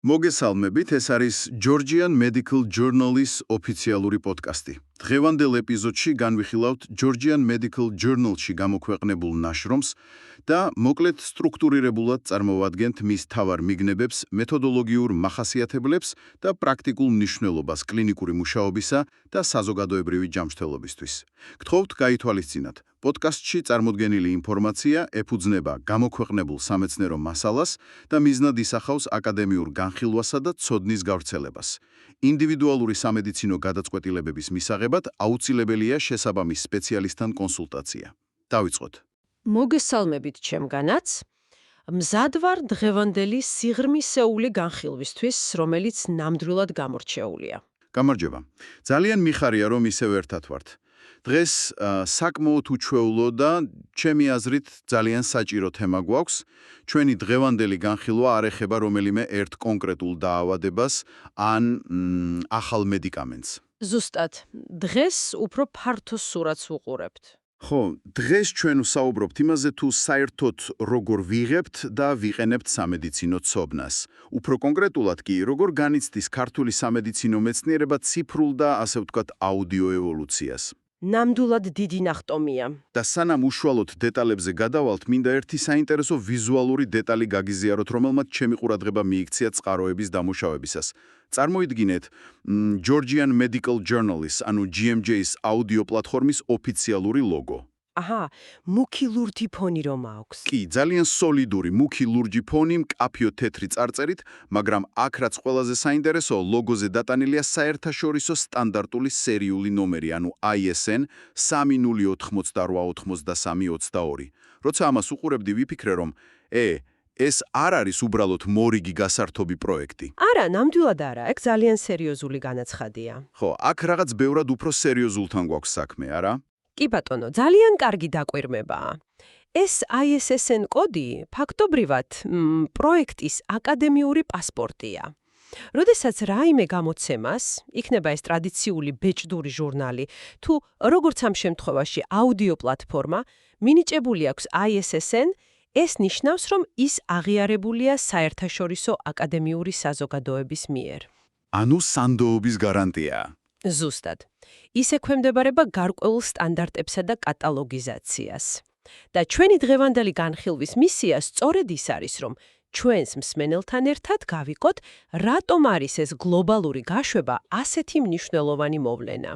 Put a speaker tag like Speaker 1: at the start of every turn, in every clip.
Speaker 1: მოგესალმებით, ეს არის Georgian Medical Journal-ის ოფიციალური პოდკასტი. დღევანდელ ეპიზოდში განვიხილავთ Georgian Medical Journal-ში გამოქვეყნებულ ნაშრომს და მოკლედ სტრუქტურირებულად წარმოვადგენთ მის მთავარ მიგნებებს, მეთოდოლოგიურ მახასიათებლებს და პრაქტიკულ მნიშვნელობას კლინიკური მუშაობისა და საზოგადოებრივი ჯანმრთელობისთვის. გთხოვთ გაითვალისწინათ. პოდკასტში წარმოდგენილი ინფორმაცია ეფუძნება გამოქვეყნებულ სამეცნიერო მასალას და მიზნად ისახავს აკადემიურ განხილვასა და ცოდნის გავრცელებას. ინდივიდუალური სამედიცინო გადაწყვეტილებების მისაღებად აუცილებელია შესაბამის სპეციალისტთან კონსულტაცია. დავიწყოთ.
Speaker 2: მოგესალმებით ჩემგანაც. მზად ვარ დღევანდელი სიღრმისეული განხილვისთვის, რომელიც ნამდვილად გამორჩეულია.
Speaker 1: გამარჯობა. ძალიან მიხარია, რომ ისევ ერთად ვართ. დღეს საკმაოდ უჩვეულო და ჩემი აზრით ძალიან საჭირო თემა გვაქვს. ჩვენი დღევანდელი განხილვა არ ეხება რომელიმე ერთ კონკრეტულ დაავადებას ან ახალ მედიკამენტს.
Speaker 2: ზუსტად, დღეს უფრო ფართო სურათს ვუყურებთ.
Speaker 1: ხო, დღეს ჩვენ ვსაუბრობთ იმაზე, თუ საერთოდ როგორ ვიღებთ და ვიყენებთ სამედიცინო ცოდნას. უფრო კონკრეტულად კი, როგორ განიცდის ქართული სამედიცინო მეცნიერება ციფრულ და ასე ვთქვათ აუდიო ევოლუციას.
Speaker 2: ნამდვილად დიდი ნახტომია.
Speaker 1: და სანამ უშუალოდ დეტალებზე გადავალთ, მინდა ერთი საინტერესო ვიზუალური დეტალი გაგიზიაროთ, რომელმაც ჩემი ყურადღება მიიქცია წყაროების დამუშავებისას. წარმოიდგინეთ, Georgian Medical Journal-ის, ანუ GMJ-ის აუდიო პლატფორმის ოფიციალური ლოგო.
Speaker 2: აჰა, მუქი ლურჯი ფონი რომ აქვს.
Speaker 1: კი, ძალიან სოლიდური, მუქი ლურჯი ფონი, მკაფიო თეთრი წარწერით, მაგრამ აქ რაც ყველაზე საინტერესოა, ლოგოზე დატანილია საერთაშორისო სტანდარტული სერიული ნომერი, ანუ ISN 30888322. როცა ამას უყურებდი, ვიფიქრე, რომ ეს არ არის უბრალოდ მორიგი გასართობი პროექტი.
Speaker 2: არა, ნამდვილად არა, ეგ ძალიან სერიოზული განაცხადია.
Speaker 1: ხო, აქ რაღაც ბევრად უფრო სერიოზულთან გვაქვს საქმე, არა?
Speaker 2: კი ბატონო, ძალიან კარგი დაკვირვებაა. ეს ISSN კოდი ფაქტობრივად პროექტის აკადემიური პასპორტია. როდესაც რაიმე გამოცემას, იქნება ეს ტრადიციული ბეჭდური ჟურნალი, თუ როგორც ამ შემთხვევაში აუდიო პლატფორმა, მინიჭებული აქვს ISSN, ეს ნიშნავს, რომ ის აღიარებულია საერთაშორისო აკადემიური საზოგადოების მიერ.
Speaker 1: ანუ სანდოობის გარანტია.
Speaker 2: ზუსტად. ის ექვემდებარება გარკვეულ სტანდარტებსა და კატალოგიზაციას. და ჩვენი დღევანდელი განხილვის მისია სწორედ ის არის, რომ ჩვენს მსმენელთან ერთად გავიყოთ, რატომ არის ეს გლობალური გაშვება ასეთი მნიშვნელოვანი მოვლენა.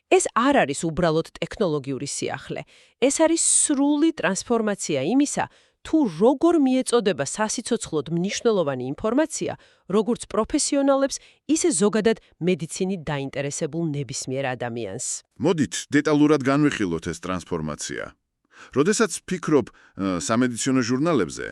Speaker 2: ეს არ არის უბრალოდ ტექნოლოგიური სიახლე. ეს არის სრული ტრანსფორმაცია იმისა, თუ როგორ მიეწოდება სასიცოცხლოდ მნიშვნელოვანი ინფორმაცია, როგორც პროფესიონალებს, ისე ზოგადად მედიცინით დაინტერესებულ ნებისმიერ ადამიანს.
Speaker 1: მოდით, დეტალურად განვიხილოთ ეს ტრანსფორმაცია. როდესაც ვფიქრობ სამედიცინო ჟურნალებზე,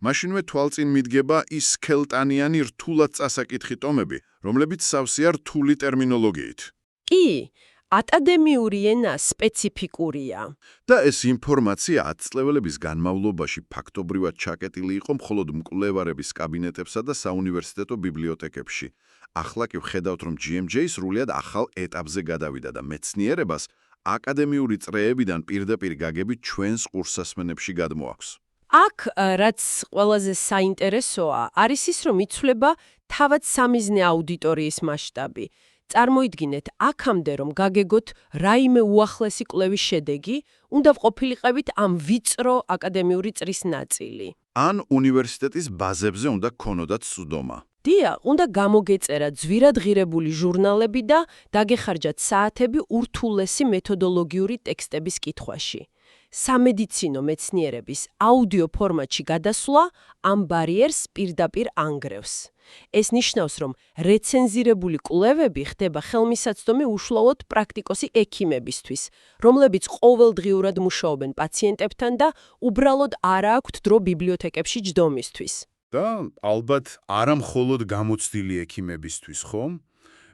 Speaker 1: მაშინვე თვალწინ მიდგება ის სქელტანიანი რთულად წასაკითხი ტომები, რომლებიც სავსეა რთული ტერმინოლოგიით.
Speaker 2: კი, აკადემიური ენა სპეციფიკურია.
Speaker 1: და ეს ინფორმაცია 10 წლების განმავლობაში ფაქტობრივად ჩაკეტილი იყო მხოლოდ მკვლევარების კაბინეტებსა და საუნივერსიტეტო ბიბლიოთეკებში. ახლა კი ვხედავთ, რომ GMJ სრულიად ახალ ეტაპზე გადავიდა და მეცნიერებას აკადემიური წრეებიდან პირდაპირ გაგებით ჩვენს ყურსასმენებში გადმოაქვს.
Speaker 2: აქ, რაც ყველაზე საინტერესოა, არის ის, რომ იცვლება თავად სამიზნე აუდიტორიის მასშტაბი. წარმოიდგინეთ, აქამდე რომ გაგეგოთ რაიმე უახლესი კვლევის შედეგი, უნდა ვყოფილიყავით ამ ვიწრო აკადემიური წრის ნაწილი.
Speaker 1: ან უნივერსიტეტის ბაზებზე უნდა გქონოდათ სუდომა.
Speaker 2: დიახ, უნდა გამოგეწერა ძვირად ღირებული ჟურნალები და დაგეხარჯათ საათები ურთულესი მეთოდოლოგიური ტექსტების კითხვაში. სამედიცინო მეცნიერების აუდიო ფორმატში გადასვლა ამ ბარიერს პირდაპირ ანგრევს. ეს ნიშნავს, რომ რეცენზირებული კვლევები ხდება ხელმისაწვდომი უშუალოდ პრაქტიკოსი ექიმებისთვის, რომლებიც ყოველდღიურად მუშაობენ პაციენტებთან და უბრალოდ არ აქვთ დრო ბიბლიოთეკებში ჯდომისთვის.
Speaker 1: და ალბათ არა მხოლოდ გამოცდილი ექიმებისთვის, ხო?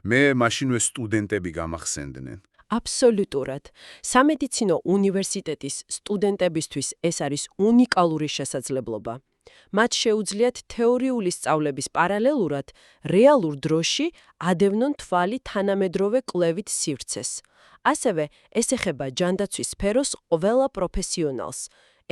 Speaker 1: მე მაშინვე სტუდენტები გამახსენდნენ.
Speaker 2: აბსოლუტურად. სამედიცინო უნივერსიტეტის სტუდენტებისთვის ეს არის უნიკალური შესაძლებლობა. მათ შეუძლიათ თეორიული სწავლების პარალელურად რეალურ დროში ადევნონ თვალი თანამედროვე კვლევით სივრცეს. ასევე ეს ეხება ჯანდაცვის სფეროს ყველა პროფესიონალს,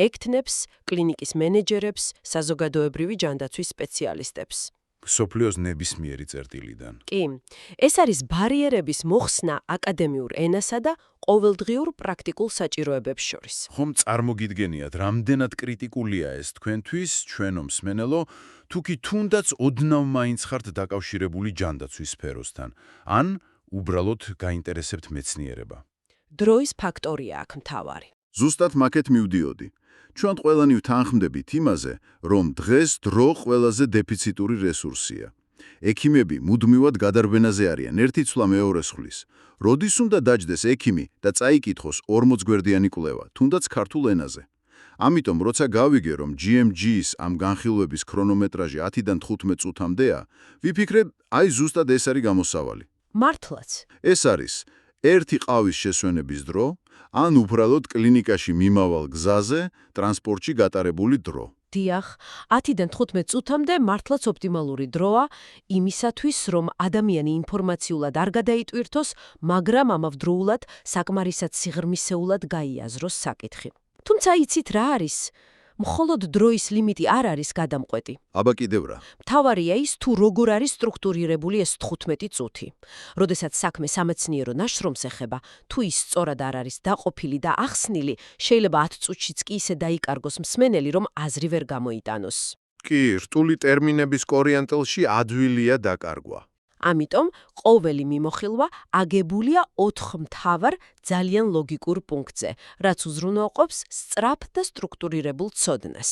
Speaker 2: ექთნებს, კლინიკის მენეჯერებს, საზოგადოებრივი ჯანდაცვის სპეციალისტებს.
Speaker 1: სოფლიოს ნებისმიერი წერტილიდან.
Speaker 2: კი, ეს არის ბარიერების მოხსნა აკადემიურ ენასა და ყოველდღიურ პრაქტიკულ საჭიროებებს შორის.
Speaker 1: ხომ წარმოგიდგენიათ, რამდენად კრიტიკულია ეს თქვენთვის, ჩვენო მსმენელო, თუ კი თუნდაც ოდნავ მაინც ხართ დაკავშირებული ჯანდაცვის სფეროსთან, ან უბრალოდ გაინტერესებთ მეცნიერება.
Speaker 2: დროის ფაქტორია აქ მთავარი.
Speaker 1: ზუსტად მაკეთ მივდიოდი. ჩვენ ყველანი ვთანხმდებით იმაზე, რომ დღეს დრო ყველაზე დეფიციტური რესურსია. ექიმები მუდმივად გადარბენაზე არიან, ერთი ცვლა მეორეს ხლის. როდის უნდა დაჯდეს ექიმი და წაიკითხოს 40 გვერდიანი კვლევა, თუნდაც ქართულ ენაზე. ამიტომ, როცა გავიგე, რომ GMG-ის ამ განხილვების ქრონომეტრაჟი 10-დან 15 წუთამდეა, ვიფიქრე, აი ზუსტად ეს არის გამოსავალი.
Speaker 2: მართლაც.
Speaker 1: ეს არის ერთი ყავის შესვენების დრო, ან უბრალოდ კლინიკაში მიმავალ გზაზე, ტრანსპორტში გატარებული დრო.
Speaker 2: დიახ, 10-დან 15 წუთამდე მართლაც ოპტიმალური დროა იმისათვის, რომ ადამიანი ინფორმაციულად არ გადაიტვირთოს, მაგრამ ამავდროულად საკმარისად სიღრმისეულად გაიაზროს საკითხი. თუმცა იცით რა არის? მხოლოდ დროის ლიმიტი არ არის გადამყვეტი.
Speaker 1: აბა კიდევ რა.
Speaker 2: მთავარია ის, თუ როგორ არის სტრუქტურირებული ეს 15 წუთი. როდესაც საქმე სამეცნიერო ნაშრომს ეხება, თუ ის სწორად არ არის დაყოფილი და ახსნილი, შეიძლება 10 წუთშიც კი ისე დაიკარგოს მსმენელი, რომ აზრი ვერ გამოიტანოს.
Speaker 3: კი, რტული ტერმინების კორიენტელში ადვილია დაკარგვა.
Speaker 2: ამიტომ ყოველი მიმოხილვა აგებულია 4 მთავარ ძალიან ლოგიკურ პუნქტზე, რაც უზრუნველყოფს სწრაფ და სტრუქტურირებულ ცოდნას.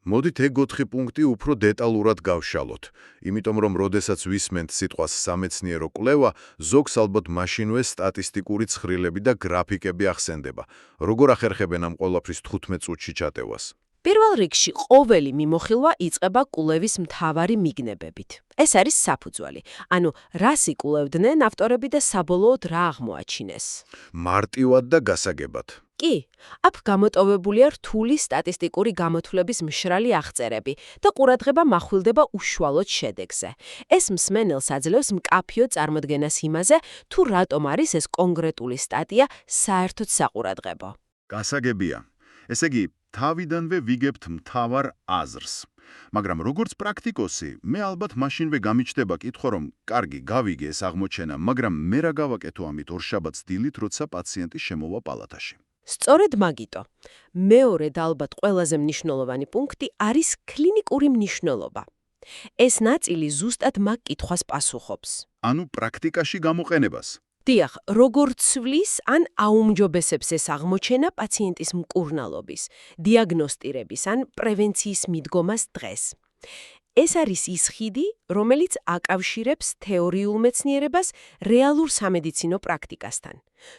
Speaker 3: მოდით ეგ 4 პუნქტი უფრო დეტალურად გავშალოთ, იმიტომ რომ როდესაც ვისმენთ სიტყვას სამეცნიერო კვლევა, ზოგს ალბათ მაშინვე სტატისტიკური ცხრილები და გრაფიკები ახსენდება. როგორ ახერხებენ ამ ყველაფრის 15 წუთში ჩატევას?
Speaker 2: პირველ რიგში ყოველი მიმოხილვა იწყება კვლევის მთავარი მიგნებებით. ეს არის საფუძველი. ანუ რას იკვლევდნენ ავტორები და საბოლოოდ რა აღმოაჩინეს.
Speaker 3: მარტივად და გასაგებად.
Speaker 2: კი, აქ გამოტოვებულია რთული სტატისტიკური გამოთვლების მშრალი აღწერები და ყურადღება מחვილდება უშუალოდ შედეგზე. ეს მსმენელს აძლევს მკაფიო წარმოდგენას იმაზე, თუ რატომ არის ეს კონკრეტული სტატია საერთოდ საყურადღებო.
Speaker 1: გასაგებია. ესე იგი, თავიდანვე ვიგებთ მთავარ აზრს. მაგრამ როგორც პრაქტიკოსი, მე ალბათ მაშინვე გამიჩნდება კითხვა, რომ კარგი, გავიგე ეს აღმოჩენა, მაგრამ მე რა გავაკეთო ამით ორშაბათს დილით, როცა პაციენტი შემოვა პალატაში.
Speaker 2: სწორედ მაგიტო. მეორე და ალბათ ყველაზე მნიშვნელოვანი პუნქტი არის კლინიკური მნიშვნელობა. ეს ნაწილი ზუსტად მაგ კითხვას პასუხობს.
Speaker 1: ანუ პრაქტიკაში გამოყენებას.
Speaker 2: დიახ, როგორ ცვლის ან აუმჯობესებს ეს აღმოჩენა პაციენტის მკურნალობის, დიაგნოსტირების ან პრევენციის მიდგომას დღეს. ეს არის ის ხიდი, რომელიც აკავშირებს თეორიულ მეცნიერებას რეალურ სამედიცინო პრაქტიკასთან.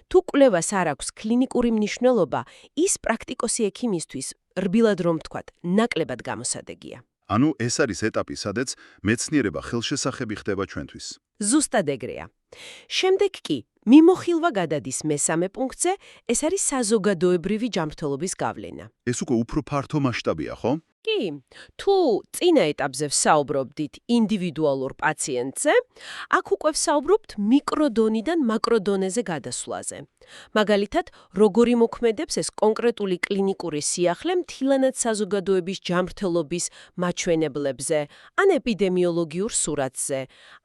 Speaker 2: თუ კვლევას არ აქვს კლინიკური მნიშვნელობა, ის პრაქტიკოსი ექიმისთვის, რბილად რომ ვთქვათ, ნაკლებად გამოსადეგია.
Speaker 1: ანუ ეს არის ეტაპი, სადაც მეცნიერება ხელშესახები ხდება ჩვენთვის.
Speaker 2: ზუსტად ეგრეა. შემდეგ კი, მიმოხილვა გადადის მესამე პუნქტზე, ეს არის საზოგადოებრივი ჯანმრთელობის გავლენა.
Speaker 1: ეს უკვე უფრო ფართო მასშტაბია, ხო?
Speaker 2: კი, თუ წინა ეტაპზე ვსაუბრობდით ინდივიდუალურ პაციენტზე, აქ უკვე ვსაუბრობთ მიკროდონიდან მაკროდონეზე გადასვლაზე. მაგალითად, როგორი მოქმედებს ეს კონკრეტული კლინიკური სიახლე მთლიანად საზოგადოების ჯანმრთელობის მაჩვენებლებზე, ან ეპიდემიოლოგიურ სურათზე,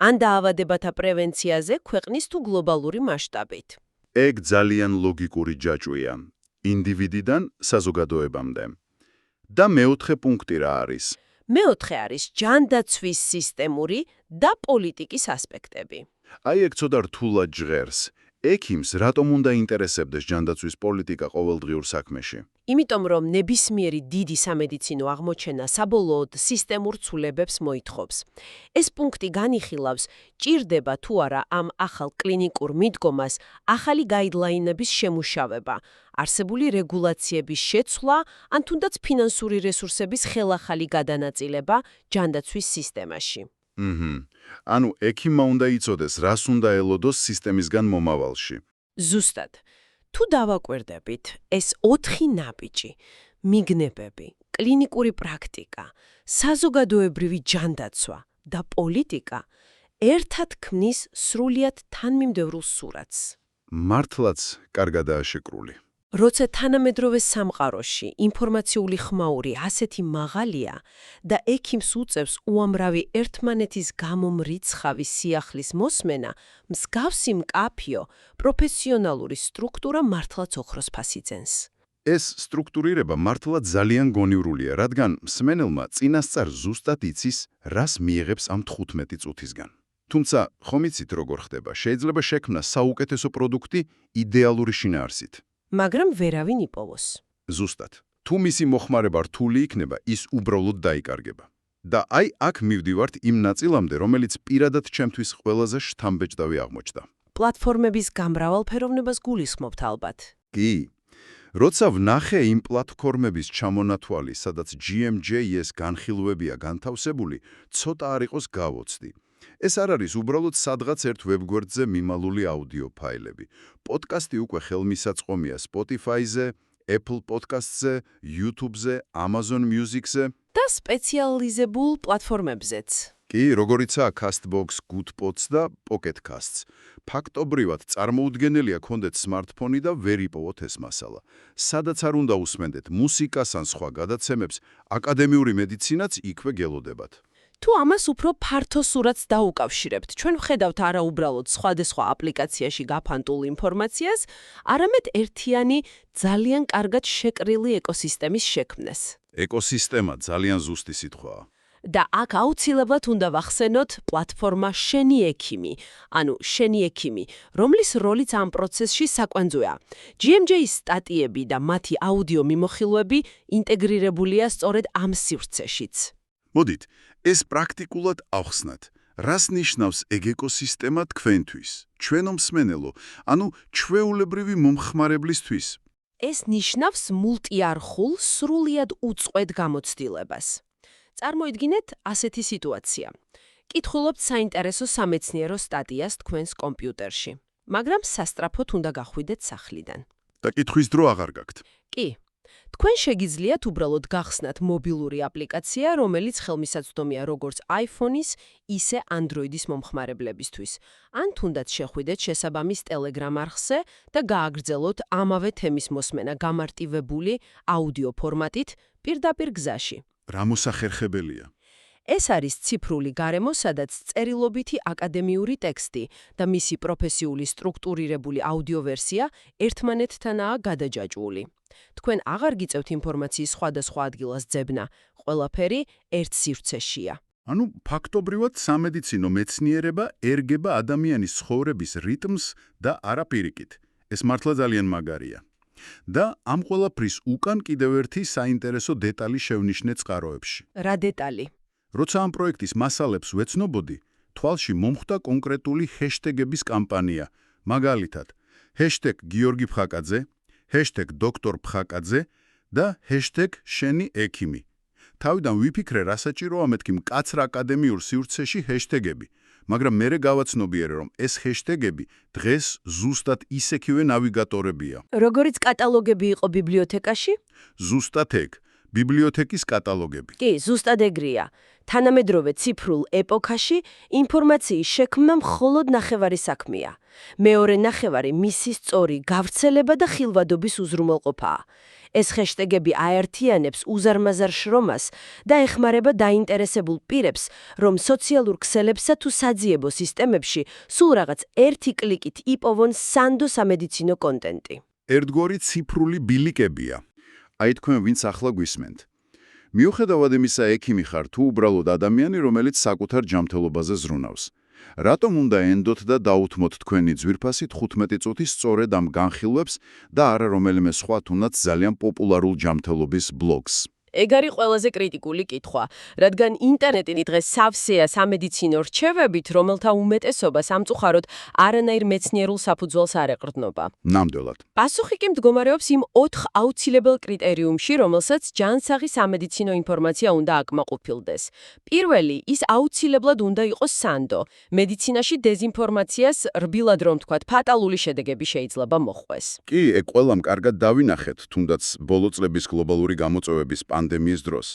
Speaker 2: ან დაავადებათა პრევენციაზე ქვეყნის თუ გლობალური მასშტაბით.
Speaker 1: ეგ ძალიან ლოგიკური ჯაჭვია. ინდივიდიდან საზოგადოებამდე. და მეოთხე პუნქტი რა არის?
Speaker 2: მეოთხე არის ჯანდაცვის სისტემური და პოლიტიკის ასპექტები.
Speaker 1: აი ეგ ცოტა რთულად ჟღერს. ექიმს რატომ უნდა ინტერესებდეს ჯანდაცვის პოლიტიკა ყოველდღიურ საქმეში?
Speaker 2: იმიტომ რომ ნებისმიერი დიდი სამედიცინო აღმოჩენა საბოლოოდ სისტემურ ცვლილებებს მოითხოვს. ეს პუნქტი განიხილავს, ჭირდება თუ არა ამ ახალ კლინიკურ მიდგომას ახალი გაიდლაინების შემუშავება, არსებული რეგულაციების შეცვლა, ან თუნდაც ფინანსური რესურსების ხელახალი გადანაწილება ჯანდაცვის სისტემაში.
Speaker 1: ანუ ექიმმა უნდა იცოდეს, რას უნდა ელოდოს სისტემისგან მომავალში.
Speaker 2: ზუსტად. თუ დავაკვირდებით, ეს 4 ნაბიჯი, მიგნებები, კლინიკური პრაქტიკა, საზოგადოებრივი ჯანდაცვა და პოლიტიკა ერთად ქმნის სრულიად თანმიმდევრულ სურათს.
Speaker 1: მართლაც კარგადაა შეკრული.
Speaker 2: როცა თანამედროვე სამყაროში ინფორმაციული ხმაური ასეთი მაღალია და ექიმს უწევს უამრავი ერთმანეთის გამო მრიცხავი სიახლის მოსმენა, მსგავსი მკაფიო, პროფესიონალური სტრუქტურა მართლაც ოქროს ფასი ძენს.
Speaker 1: ეს სტრუქტურირება მართლა ძალიან გონივრულია, რადგან მსმენელმა წინასწარ ზუსტად იცის, რას მიიღებს ამ 15 წუთისგან. თუმცა, ხომ იცით როგორ ხდება, შეიძლება შექმნა საუკეთესო პროდუქტი იდეალური შინაარსით.
Speaker 2: მაგრამ ვერავინ იპოვოს.
Speaker 1: ზუსტად. თუ მისი მოხმარება რთული იქნება, ის უბრალოდ დაიკარგება. და აი აქ მივდივართ იმ ნაწილამდე, რომელიც პირადად ჩემთვის ყველაზე შთამბეჭდავი აღმოჩნდა.
Speaker 2: პლატფორმების გამრავალფეროვნებას გულისხმობთ ალბათ.
Speaker 1: კი. როცა ვნახე იმ პლატფორმების ჩამონათვალი, სადაც GMJS განხილვებია განთავსებული, ცოტა არ იყოს გავოცდი. ეს არ არის უბრალოდ სადღაც ერთ ვებგვერდზე მიმალული აუდიო ფაილები. პოდკასტი უკვე ხელმისაწვდომია Spotify-ზე, Apple Podcast-ზე, YouTube-ზე, Amazon Music-ზე
Speaker 2: და სპეციალიზებულ პლატფორმებზეც.
Speaker 1: კი, როგორიცაა Castbox, Goodpods და Pocket Casts. ფაქტობრივად წარმოუდგენელია გქონდეთ smartphone-ი და ვერ იპოვოთ ეს მასალა. სადაც არ უნდა უსმენდეთ მუსიკას ან სხვა გადაცემებს, აკადემიური მედიცინაც იქვე გელოდებათ.
Speaker 2: თუ ამას უფრო ფართო სურათს დაუკავშირებთ, ჩვენ ვხედავთ არა უბრალოდ სხვადასხვა აპლიკაციაში გაფანტულ ინფორმაციას, არამედ ერთიანი, ძალიან კარგად შეკრილი ეკოსისტემის შექმნას.
Speaker 1: ეკოსისტემა ძალიან ზუსტი სიტყვაა.
Speaker 2: და აქ აუცილებლად უნდა ვახსენოთ პლატფორმა შენი ექიმი, ანუ შენი ექიმი, რომლის როლიც ამ პროცესში საკვანძოა. GMJ-ის სტატიები და მათი აუდიო მიმოხილვები ინტეგრირებულია სწორედ ამ სივრცეშიც.
Speaker 1: მოდით, ეს პრაქტიკულად ავხსნათ. რას ნიშნავს ეგ ეკოსისტემა თქვენთვის, ჩვენო მსმენელო, ანუ ჩვეულებრივი მომხმარებლისთვის?
Speaker 2: ეს ნიშნავს მულტიარხულ, სრულიად უწყვეტ გამოცდილებას. წარმოიდგინეთ ასეთი სიტუაცია. კითხულობთ საინტერესო სამეცნიერო სტატიას თქვენს კომპიუტერში, მაგრამ სასწრაფოდ უნდა გახვიდეთ სახლიდან.
Speaker 1: და კითხვის დრო აღარ გაქვთ.
Speaker 2: კი. თქვენ შეგიძლიათ უბრალოდ გახსნათ მობილური აპლიკაცია, რომელიც ხელმისაწვდომია როგორც iPhone-ის, ისე Android-ის მომხმარებლებისთვის. ან თუნდაც შეხვიდეთ შესაბამის Telegram არხზე და გააგრძელოთ ამავე თემის მოსმენა გამარტივებული აუდიო ფორმატით პირდაპირ გზაში.
Speaker 1: რა მოსახერხებელია.
Speaker 2: ეს არის ციფრული გარემო, სადაც წერილობითი აკადემიური ტექსტი და მისი პროფესიული სტრუქტურირებული აუდიო ვერსია ერთმანეთთანაა გადაჯაჭვული. თქვენ აღარ გიწევთ ინფორმაციის სხვადასხვა ადგილას ძებნა, ყველაფერი ერთ სივრცეშია.
Speaker 1: ანუ ფაქტობრივად სამედიცინო მეცნიერება ერგება ადამიანის ცხოვრების რიტმს და არა პირიქით. ეს მართლა ძალიან მაგარია. და ამ ყველაფრის უკან კიდევ ერთი საინტერესო დეტალი შევნიშნე წყაროებში.
Speaker 2: რა დეტალი?
Speaker 1: როცა ამ პროექტის მასალებს ვეცნობოდი, თვალში მომხვდა კონკრეტული ჰეშტეგების კამპანია, მაგალითად, #გიორგი ფხაკაძე, #დოქტორ ფხაკაძე და #შენი ექიმი. თავიდან ვიფიქრე, რა საჭიროა მეთქი მკაცრ აკადემიურ სივრცეში ჰეშტეგები, მაგრამ მერე გავაცნობიერე, რომ ეს ჰეშტეგები დღეს ზუსტად ისეთივე ნავიგატორებია.
Speaker 2: როგორიც კატალოგები იყო ბიბლიოთეკაში?
Speaker 1: ზუსტად ეგ, ბიბლიოთეკის კატალოგები.
Speaker 2: კი, ზუსტად ეგრეა. თანამედროვე ციფრულ ეპოქაში ინფორმაციის შექმნა მხოლოდ ნახევარი საქმეა. მეორე ნახევარი მისი სწორი გავრცელება და ხილვადობის უზრუნველყოფაა. ეს ჰეშტეგები აერთიანებს უზარმაზარ შრომას და ეხმარება დაინტერესებულ პირებს, რომ სოციალურ ქსელებსა თუ საძიებო სისტემებში სულ რაღაც ერთი კლიკით იპოვონ სანდო სამედიცინო კონტენტი.
Speaker 1: ერთგვარი ციფრული ბილიკებია. აი თქვენ ვინც ახლა გვისმენთ. მიუხედავად იმისა, ექიმი ხარ თუ უბრალოდ ადამიანი, რომელიც საკუთარ ჯანმრთელობაზე ზრუნავს. რატომ უნდა ენდოთ და დაუთმოთ თქვენი ძვირფასი 15 წუთის სწორედ ამ განხილვებს და არა რომელიმე სხვა თუნდაც ძალიან პოპულარულ ჯანმრთელობის ბლოგს?
Speaker 2: ეგ არის ყველაზე კრიტიკული კითხვა, რადგან ინტერნეტი დღეს სავსეა სამედიცინო რჩევებით, რომელთა უმეტესობა სამწუხაროდ არანაირ მეცნიერულ საფუძველს არ ეყრდნობა.
Speaker 1: ნამდვილად.
Speaker 2: პასუხი კი მდგომარეობს იმ 4 აუცილებელ კრიტერიუმში, რომელსაც ჯანსაღი სამედიცინო ინფორმაცია უნდა აკმაყოფილდეს. პირველი, ის აუცილებლად უნდა იყოს სანდო. მედიცინაში დეზინფორმაციას რბილად რომ თქვათ, ფატალური შედეგები შეიძლება მოჰყვეს.
Speaker 1: კი, ეგ ყველამ კარგად დავინახეთ, თუნდაც ბოლო წლების გლობალური გამოწვევების პანდემიის დროს.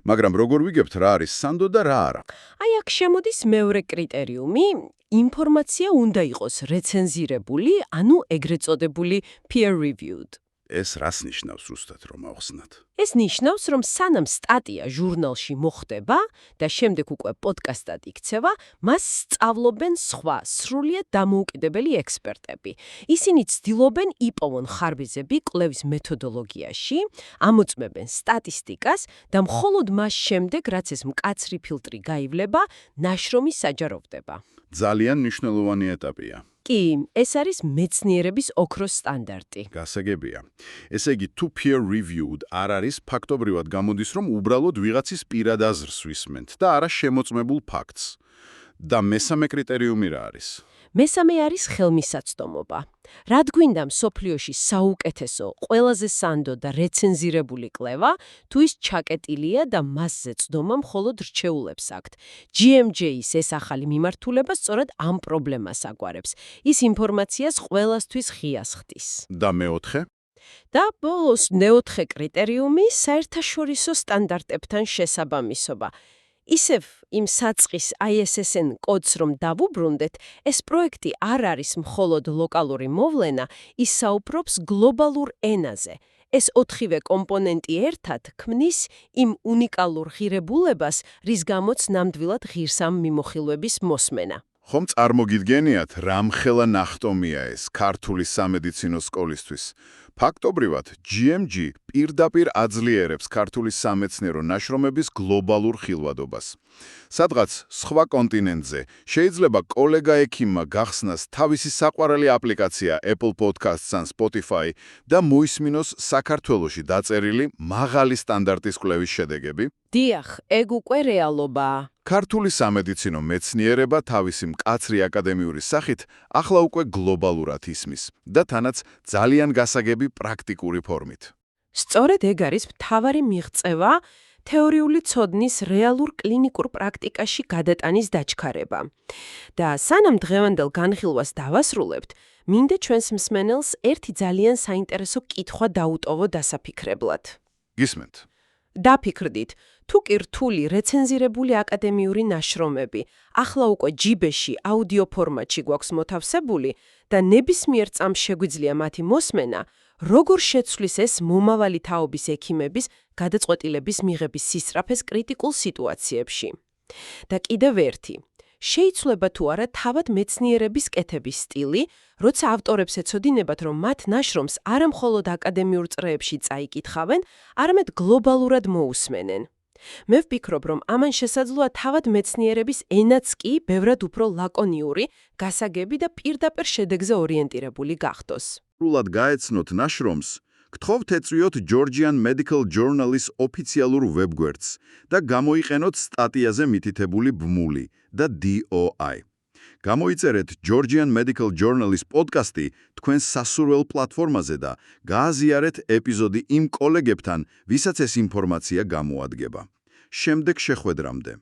Speaker 1: მაგრამ როგორ ვიგებთ რა არის სანდო და რა არა?
Speaker 2: აი აქ შემოდის მეორე კრიტერიუმი, ინფორმაცია უნდა იყოს რეცენზირებული, ანუ ეგრეთ წოდებული peer reviewed.
Speaker 1: ეს რას ნიშნავს ზუსტად რომ ავხსნათ?
Speaker 2: ეს ნიშნავს, რომ სანამ სტატია ჟურნალში მოხდება და შემდეგ უკვე პოდკასტად იქცევა, მას სწავლობენ სხვა სრულიად დამოუკიდებელი ექსპერტები. ისინი ცდილობენ იპოვონ ხარბიზები კვლევის მეთოდოლოგიაში, ამოწმებენ სტატისტიკას და მხოლოდ მას შემდეგ, რაც ეს მკაცრი ფილტრი გაივლება, ნაშრომი საჯაროვდება.
Speaker 1: ძალიან მნიშვნელოვანი ეტაპია.
Speaker 2: კი, ეს არის მეცნიერების ოქროს სტანდარტი.
Speaker 1: გასაგებია. ესე იგი, თუ peer reviewed არ არის, ფაქტობრივად გამოდის, რომ უბრალოდ ვიღაცის პირად აზრს ვისმენთ და არა შემოწმებულ ფაქტს. და მესამე კრიტერიუმი რა არის?
Speaker 2: მესამე არის ხელმისაწვდომობა. რად გვინდა მსოფლიოში საუკეთესო, ყველაზე სანდო და რეცენზირებული კვლევა, თუ ის ჩაკეტილია და მასზე წვდომა მხოლოდ რჩეულებს აქვთ. GMJ-ის ეს ახალი მიმართულება სწორედ ამ პრობლემას აგვარებს. ის ინფორმაციას ყველასთვის ღიას ხდის.
Speaker 1: და მეოთხე?
Speaker 2: და ბოლოს მეოთხე კრიტერიუმი საერთაშორისო სტანდარტებთან შესაბამისობა. ისევ იმ საწყის ISSN კოდს რომ დავუბრუნდეთ, ეს პროექტი არ არის მხოლოდ ლოკალური მოვლენა, ის საუბრობს გლობალურ ენაზე. ეს ოთხივე კომპონენტი ერთად ქმნის იმ უნიკალურ ღირებულებას, რის გამოც ნამდვილად ღირს ამ მიმოხილვების მოსმენა.
Speaker 1: ხომ წარმოგიდგენიათ, რამხელა ნახტომია ეს ქართული სამედიცინო სკოლისთვის? ფაქტობრივად, GMG პირდაპირ აძლიერებს ქართული სამეცნიერო ნაშრომების გლობალურ ხილვადობას. სადღაც სხვა კონტინენტზე შეიძლება კოლეგა ექიმმა გახსნას თავისი საყვარელი აპლიკაცია Apple Podcasts ან Spotify და მოისმინოს საქართველოში დაწერილი მაღალი სტანდარტის კვლევის შედეგები.
Speaker 2: დიახ, ეგ უკვე რეალობაა.
Speaker 1: ქართული სამედიცინო მეცნიერება თავისი მკაცრი აკადემიური სახით ახლა უკვე გლობალურად ისმის და თანაც ძალიან გასაგები პრაქტიკული ფორმით.
Speaker 2: სწორედ ეგ არის მთავარი მიღწევა თეორიული ცოდნის რეალურ კლინიკურ პრაქტიკაში გადატანის დაჩქარება. და სანამ დღევანდელ განხილვას დავასრულებთ, მინდა ჩვენს მსმენელს ერთი ძალიან საინტერესო კითხვა დაუტოვო დასაფიქრებლად.
Speaker 1: გისმენთ?
Speaker 2: დაფიქრდით, თუ კი რთული რეცენზირებული აკადემიური ნაშრომები ახლა უკვე ჯიბეში აუდიო ფორმატში გვაქვს მოთავსებული და ნებისმიერ წამს შეგვიძლია მათი მოსმენა, როგორ შეცვლის ეს მომავალი თაობის ექიმების გადაწყვეტილების მიღების სისწრაფეს კრიტიკულ სიტუაციებში. და კიდევ ერთი. შეიცვლება თუ არა თავად მეცნიერების კეთების სტილი, როცა ავტორებს ეცოდინებათ, რომ მათ ნაშრომს არა მხოლოდ აკადემიურ წრეებში წაიკითხავენ, არამედ გლობალურად მოусმენენ. მე ვფიქრობ, რომ ამან შესაძლოა თავად მეცნიერების ენაც კი ბევრად უფრო ლაკონიური, გასაგები და პირდაპირ შედეგზე ორიენტირებული გახდოს.
Speaker 1: სრულად გაეცნოთ ნაშრომს, გთხოვთ ეწვიოთ Georgian Medical Journal-ის ოფიციალურ ვებგვერდს და გამოიყენოთ სტატიაზე მითითებული ბმული და DOI. გამოიწერეთ Georgian Medical Journal-ის პოდკასტი თქვენს სასურველ პლატფორმაზე და გააზიარეთ ეპიზოდი იმ კოლეგებთან, ვისაც ეს ინფორმაცია გამოადგება. შემდეგ შეხვედრამდე.